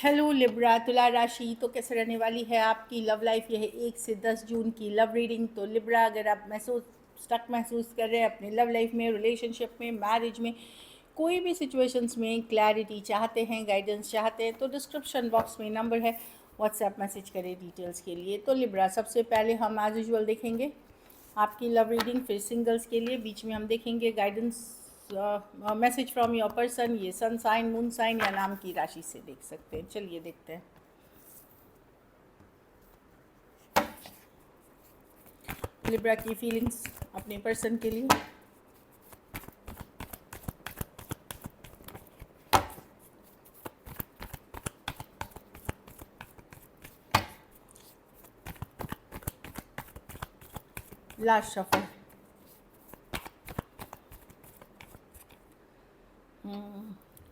Hello Libra, तुला राशि तो कैसे रहने वाली है आपकी लव लाइफ। यह है 1 से 10 जून की लव रीडिंग। तो लिब्रा, अगर आप महसूस कर रहे हैं अपने लव लाइफ में, रिलेशनशिप में, मैरिज में, कोई भी सिचुएशंस में क्लैरिटी चाहते हैं, गाइडेंस चाहते हैं, तो डिस्क्रिप्शन बॉक्स में नंबर है, व्हाट्सएप मैसेज करें डिटेल्स के लिए। तो लिब्रा, सबसे पहले हम एज यूजुअल देखेंगे आपकी लव रीडिंग, फिर सिंगल्स के लिए बीच में हम देखेंगे guidance, message from your person. ये सन साइन, मून साइन या नाम की राशि से देख सकते हैं। चलिए देखते हैं लिब्रा की फीलिंग्स अपने पर्सन के लिए। Last shuffle.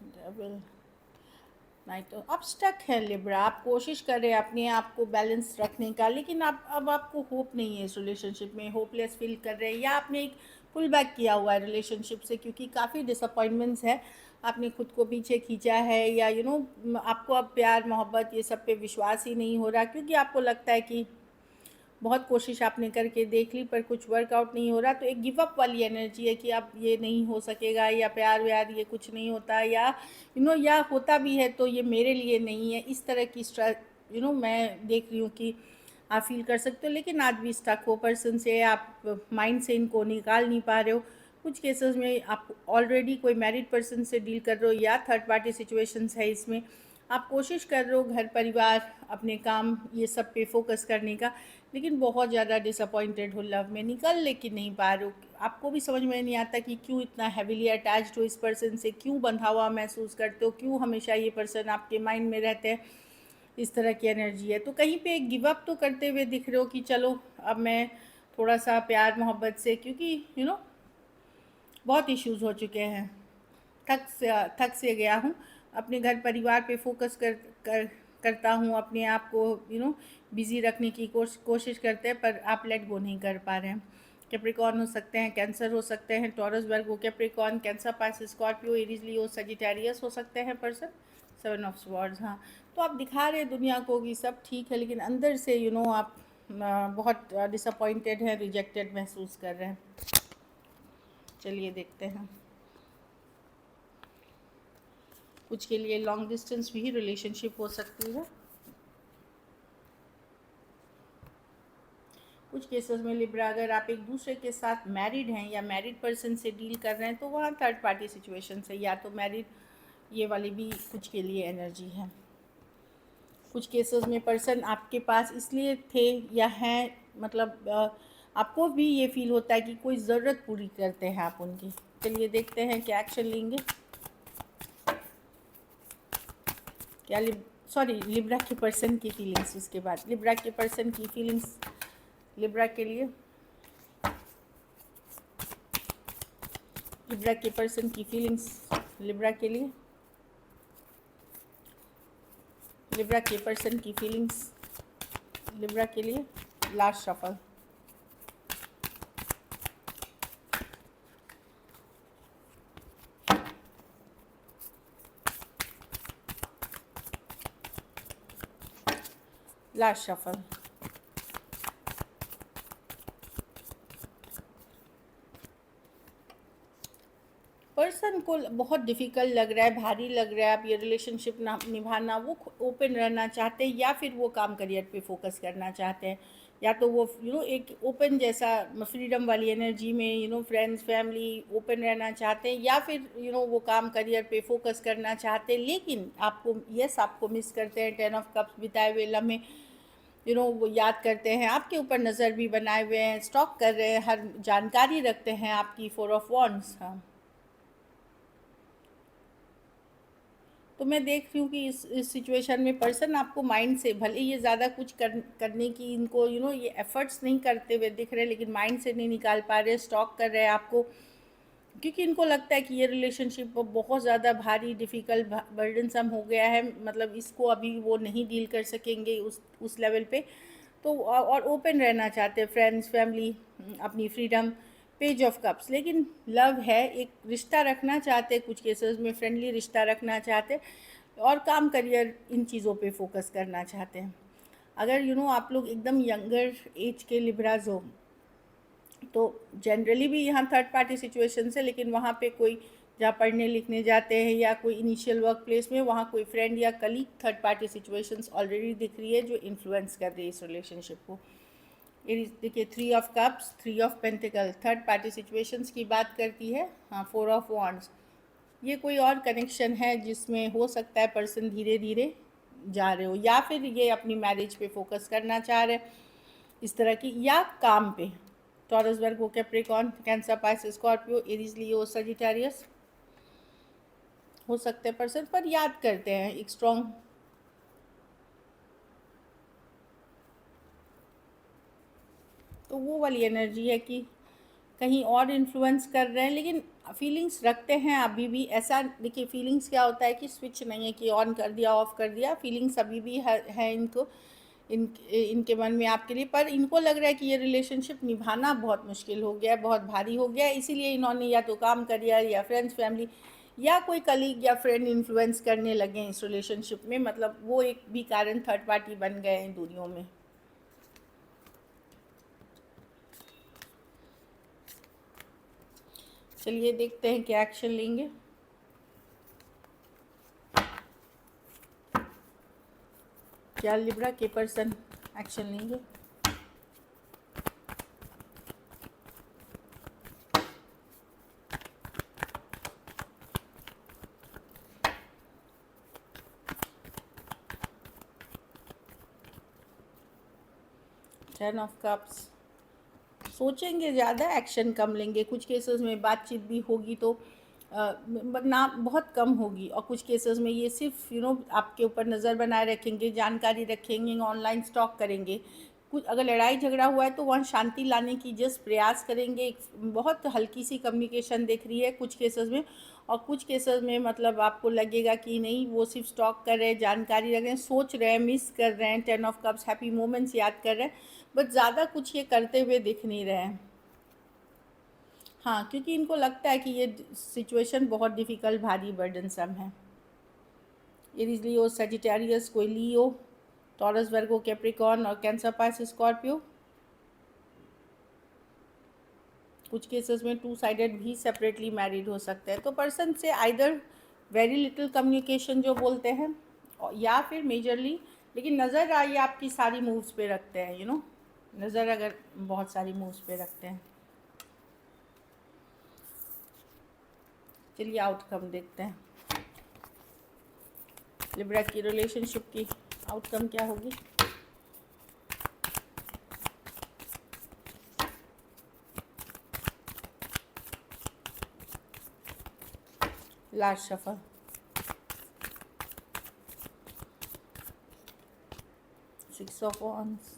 Double night. तो अब स्टक है लिब्रा, आप कोशिश कर रहे हैं अपने आप को बैलेंस रखने का, लेकिन अब आपको होप नहीं है इस रिलेशनशिप में, होपलेस फील कर रहे हैं, या आपने एक पुल बैक किया हुआ है रिलेशनशिप से क्योंकि काफ़ी डिसअपॉइंटमेंट्स है, आपने खुद को पीछे खींचा है, या आपको अब प्यार मोहब्बत ये सब पे विश्वास ही नहीं हो रहा, क्योंकि आपको लगता है कि बहुत कोशिश आपने करके देख ली पर कुछ वर्कआउट नहीं हो रहा। तो एक गिव अप वाली एनर्जी है कि अब ये नहीं हो सकेगा, या प्यार व्यार ये कुछ नहीं होता, या या होता भी है तो ये मेरे लिए नहीं है, इस तरह की मैं देख रही हूँ कि आप फील कर सकते हो। लेकिन आज भी स्टक हो पर्सन से, आप माइंड से इनको निकाल नहीं पा रहे हो। कुछ केसेस में आप ऑलरेडी कोई मैरिड पर्सन से डील कर रहे हो, या थर्ड पार्टी सिचुएशंस है इसमें, आप कोशिश कर रहे हो घर परिवार अपने काम ये सब पे फोकस करने का, लेकिन बहुत ज़्यादा डिसअपॉइंटेड हो लव में, निकल लेकिन नहीं पा रहे हो। आपको भी समझ में नहीं आता कि क्यों इतना हैविली अटैच्ड हो इस पर्सन से, क्यों बंधा हुआ महसूस करते हो, क्यों हमेशा ये पर्सन आपके माइंड में रहते हैं, इस तरह की एनर्जी है। तो कहीं पे एक गिव अप तो करते हुए दिख रहे हो कि चलो अब मैं थोड़ा सा प्यार मोहब्बत से, क्योंकि बहुत इश्यूज हो चुके हैं, थक से गया हूँ, अपने घर परिवार पे फोकस करता हूँ, अपने आप को बिज़ी रखने की कोशिश करते हैं, पर आप लेट गो नहीं कर पा रहे हैं। कैप्रिकॉर्न हो सकते हैं, कैंसर हो सकते हैं, Taurus Virgo, Capricorn, Cancer, Pisces, Scorpio, Aries, Leo, Sagittarius हो सकते हैं पर्सन। 7 of swords. हाँ, तो आप दिखा रहे हैं दुनिया को कि सब ठीक है, लेकिन अंदर से आप बहुत डिसअपॉइंटेड हैं, रिजेक्टेड महसूस कर रहे हैं। चलिए देखते हैं। कुछ के लिए लॉन्ग डिस्टेंस भी रिलेशनशिप हो सकती है। कुछ केसेस में लिब्रा, अगर आप एक दूसरे के साथ मैरिड हैं या मैरिड पर्सन से डील कर रहे हैं तो वहाँ थर्ड पार्टी सिचुएशन से, या तो मैरिड, ये वाली भी कुछ के लिए एनर्जी है। कुछ केसेस में पर्सन आपके पास इसलिए थे या हैं, मतलब आपको भी ये फील होता है कि कोई ज़रूरत पूरी करते हैं आप उनकी। चलिए देखते हैं क्या एक्शन लेंगे। क्या लिब्रा के पर्सन की फीलिंग्स, उसके बाद लिब्रा के पर्सन की फीलिंग्स लिब्रा के लिए, लिब्रा के पर्सन की फीलिंग्स लिब्रा के लिए, लिब्रा के पर्सन की फीलिंग्स लिब्रा के लिए। Last shuffle. Last shuffle. Person को बहुत डिफ़िकल्ट लग रहा है, भारी लग रहा है, आप ये रिलेशनशिप निभाना, वो ओपन रहना चाहते हैं, या फिर वो काम करियर पे फोकस करना चाहते हैं, या तो वो एक ओपन जैसा फ्रीडम वाली एनर्जी में फ्रेंड्स फैमिली ओपन रहना चाहते हैं, या फिर वो काम करियर पे फोकस करना चाहते हैं, लेकिन आपको मिस करते हैं। 10 ऑफ कप्स बिताए हुए लम्हे वो याद करते हैं, आपके ऊपर नज़र भी बनाए हुए हैं, स्टॉक कर रहे हैं, हर जानकारी रखते हैं आपकी। 4 ऑफ वॉन्ड्स। हाँ, तो मैं देख रही हूँ कि इस सिचुएशन में पर्सन आपको माइंड से, भले ये ज़्यादा कुछ करने की इनको ये एफर्ट्स नहीं करते हुए दिख रहे, लेकिन माइंड से नहीं निकाल पा रहे, स्टॉक कर रहे हैं आपको, क्योंकि इनको लगता है कि ये रिलेशनशिप बहुत ज़्यादा भारी, डिफ़िकल्ट, बर्डनसम हो गया है, मतलब इसको अभी वो नहीं डील कर सकेंगे उस लेवल पे। तो और ओपन रहना चाहते हैं, फ्रेंड्स फैमिली, अपनी फ्रीडम। पेज ऑफ कप्स, लेकिन लव है, एक रिश्ता रखना चाहते हैं, कुछ केसेस में फ्रेंडली रिश्ता रखना चाहते हैं, और काम करियर इन चीज़ों पे फोकस करना चाहते हैं। अगर आप लोग एकदम यंगर एज के लिब्राज हो तो जनरली भी यहाँ थर्ड पार्टी सिचुएशन है, लेकिन वहाँ पे कोई जहाँ पढ़ने लिखने जाते हैं या कोई इनिशियल वर्क प्लेस में वहाँ कोई फ्रेंड या colleague third party situations already दिख रही है जो इन्फ्लुएंस कर रही है इस रिलेशनशिप को। ये देखिए 3 of cups, 3 of pentacle third party situations की बात करती है। हाँ 4 ऑफ वॉन्ड्स, ये कोई और कनेक्शन है जिसमें हो सकता है पर्सन धीरे धीरे जा रहे हो, या फिर ये अपनी मैरिज पे फोकस करना चाह रहे इस तरह की, या काम पे। Taurus, Virgo, Capricorn, Cancer, Pisces, Scorpio, Aries, Leo, Sagittarius हो सकते हैं पर्सन, पर याद करते हैं एक स्ट्रॉन्ग तो वो वाली एनर्जी है कि कहीं और इन्फ्लुएंस कर रहे हैं, लेकिन फीलिंग्स रखते हैं अभी भी। ऐसा देखिए, फीलिंग्स क्या होता है कि स्विच नहीं है कि ऑन कर दिया ऑफ कर दिया, फीलिंग्स अभी भी है इनको, इनके मन में आपके लिए। पर इनको लग रहा है कि ये रिलेशनशिप निभाना बहुत मुश्किल हो गया है, बहुत भारी हो गया है, इसीलिए इन्होंने या तो काम करियर या फ्रेंड्स फैमिली या कोई कलीग या फ्रेंड इन्फ्लुएंस करने लगे हैं इस रिलेशनशिप में, मतलब वो एक भी कारण थर्ड पार्टी बन गए हैं दूरियों में। चलिए देखते हैं क्या एक्शन लेंगे। क्या लिब्रा के पर्सन एक्शन लेंगे? टेन ऑफ कप्स, सोचेंगे ज़्यादा, एक्शन कम लेंगे। कुछ केसेस में बातचीत भी होगी तो ना बहुत कम होगी, और कुछ केसेस में ये सिर्फ आपके ऊपर नज़र बनाए रखेंगे, जानकारी रखेंगे, ऑनलाइन स्टॉक करेंगे। कुछ अगर लड़ाई झगड़ा हुआ है तो वहाँ शांति लाने की जस्ट प्रयास करेंगे। एक बहुत हल्की सी कम्युनिकेशन दिख रही है कुछ केसेस में, और कुछ केसेस में मतलब आपको लगेगा कि नहीं, वो सिर्फ स्टॉक कर रहे हैं, जानकारी रख रहे हैं, सोच रहे हैं, मिस कर रहे हैं, 10 ऑफ कप्स हैप्पी मोमेंट्स याद कर रहे हैं, बट ज़्यादा कुछ ये करते हुए दिख नहीं रहे हैं। हाँ, क्योंकि इनको लगता है कि ये सिचुएशन बहुत डिफ़िकल्ट, भारी, बर्डनसम है। एरीज, लियो, सजिटेरियस, कोई लियो, टॉरस, वर्गो, कैप्रिकॉर्न और कैंसर, पाइसेस, स्कॉर्पियो। कुछ केसेस में 2 साइडेड भी सेपरेटली मैरिड हो सकते हैं। तो पर्सन से आइदर वेरी लिटिल कम्युनिकेशन जो बोलते हैं, या फिर मेजरली, लेकिन नज़र आई आपकी सारी मूव्स पे रखते हैं, नज़र अगर बहुत सारी मूव्स पे रखते हैं। चलिए आउटकम देखते हैं, लिब्रा की रिलेशनशिप की आउटकम क्या होगी। Last shuffle, six of wands.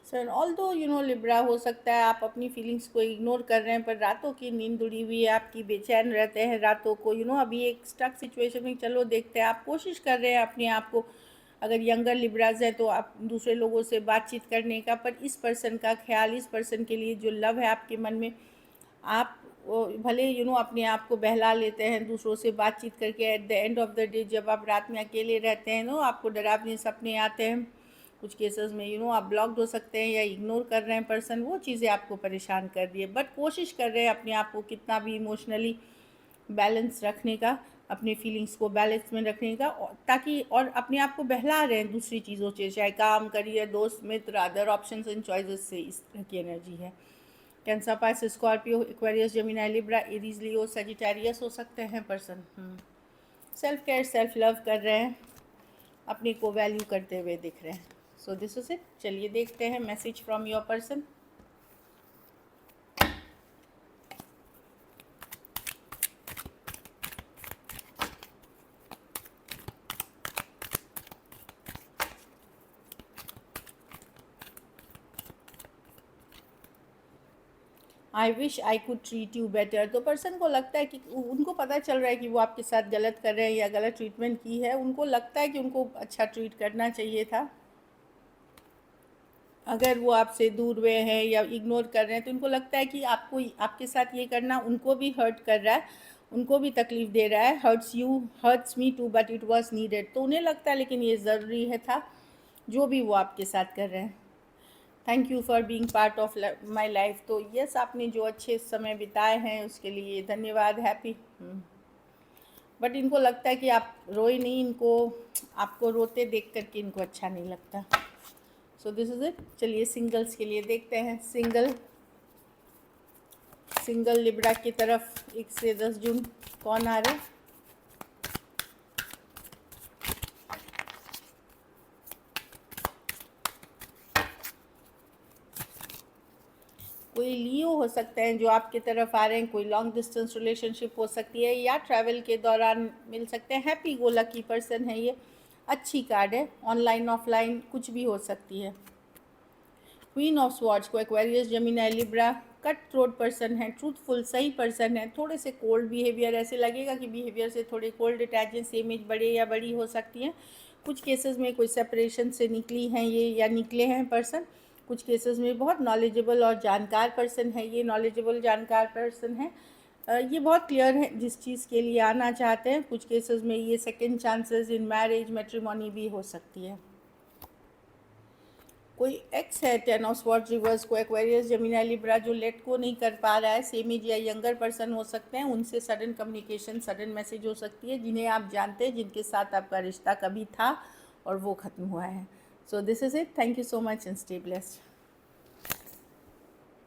Sir all दो लिब्रा, हो सकता है आप अपनी फीलिंग्स को इग्नोर कर रहे हैं, पर रातों की नींद उड़ी हुई है आपकी, बेचैन रहते हैं रातों को, अभी एक स्टक सिचुएशन में। चलो देखते हैं, आप कोशिश कर रहे हैं अपने आप को, अगर यंगर लिब्राज है तो आप दूसरे लोगों से बातचीत करने का, पर इस पर्सन का ख्याल, इस पर्सन के लिए जो लव है आपके मन में, आप भले अपने आप को बहला लेते हैं दूसरों से बातचीत करके, at the end of the day जब आप रात में अकेले रहते हैं आपको डरावने सपने आते हैं। कुछ केसेस में आप ब्लॉक्ड हो सकते हैं या इग्नोर कर रहे हैं पर्सन, वो चीज़ें आपको परेशान कर रही है, बट कोशिश कर रहे हैं अपने आप को कितना भी इमोशनली बैलेंस रखने का, अपने फीलिंग्स को बैलेंस में रखने का, ताकि और अपने आप को बहला रहे हैं दूसरी चीज़ों से, चाहे काम, करियर, दोस्त, मित्र, अदर ऑप्शंस एंड चॉइसेस से। इस तरह की एनर्जी है। Cancer, Pisces, Scorpio, Aquarius, Gemini, Libra, Aries, Leo, Sagittarius हो सकते हैं person. Self care, self love कर रहे हैं, अपने को वैल्यू करते हुए दिख रहे हैं। So this is it. चलिए देखते हैं message from your person. I wish I could treat you better. तो पर्सन को लगता है कि उनको पता चल रहा है कि वो आपके साथ गलत कर रहे हैं या गलत ट्रीटमेंट की है, उनको लगता है कि उनको अच्छा ट्रीट करना चाहिए था। अगर वो आपसे दूर हुए हैं या इग्नोर कर रहे हैं तो उनको लगता है कि आपको आपके साथ ये करना उनको भी हर्ट कर रहा है, उनको भी तकलीफ़ दे रहा है। Hurts you hurts me too but it was needed, तो उन्हें लगता है लेकिन ये ज़रूरी है था, जो भी वो आपके साथ कर रहे हैं। Thank you for being part of my life. तो यस, आपने जो अच्छे समय बिताए हैं उसके लिए धन्यवाद। हैप्पी। बट इनको लगता है कि आप रोए नहीं, इनको आपको रोते देख करके इनको अच्छा नहीं लगता। So this is it. चलिए सिंगल्स के लिए देखते हैं। सिंगल लिब्रा की तरफ 1 से 10 जून कौन आ रहे हैं? कोई लियो हो सकते हैं जो आपकी तरफ आ रहे हैं, कोई लॉन्ग डिस्टेंस रिलेशनशिप हो सकती है या ट्रैवल के दौरान मिल सकते हैं। हैप्पी गो लकी पर्सन है ये, अच्छी कार्ड है। ऑनलाइन ऑफलाइन कुछ भी हो सकती है। क्वीन ऑफ स्वॉर्ड्स को Aquarius Gemini Libra cut throat person है, ट्रूथफुल सही पर्सन है, थोड़े से कोल्ड बिहेवियर, ऐसे लगेगा कि बिहेवियर से थोड़े कोल्ड अटैचमेंट से इमेज बड़े या बड़ी हो सकती हैं। कुछ केसेस में कोई सेपरेशन से निकली हैं ये या निकले हैं पर्सन। कुछ केसेस में बहुत नॉलेजेबल और जानकार पर्सन है ये, नॉलेजेबल जानकार पर्सन है। ये बहुत क्लियर है जिस चीज़ के लिए आना चाहते हैं। कुछ केसेस में ये second chances in marriage matrimony भी हो सकती है। कोई एक्स है 10 ऑफ स्वॉर्ड्स रिवर्स को एक्वेरियस जेमिनी लिब्रा जो लेट को नहीं कर पा रहा है, सेम एज या यंगर पर्सन हो सकते हैं, उनसे सडन कम्युनिकेशन सडन मैसेज हो सकती है, जिन्हें आप जानते हैं, जिनके साथ आपका रिश्ता कभी था और वो ख़त्म हुआ है। So this is it. Thank you so much and stay blessed.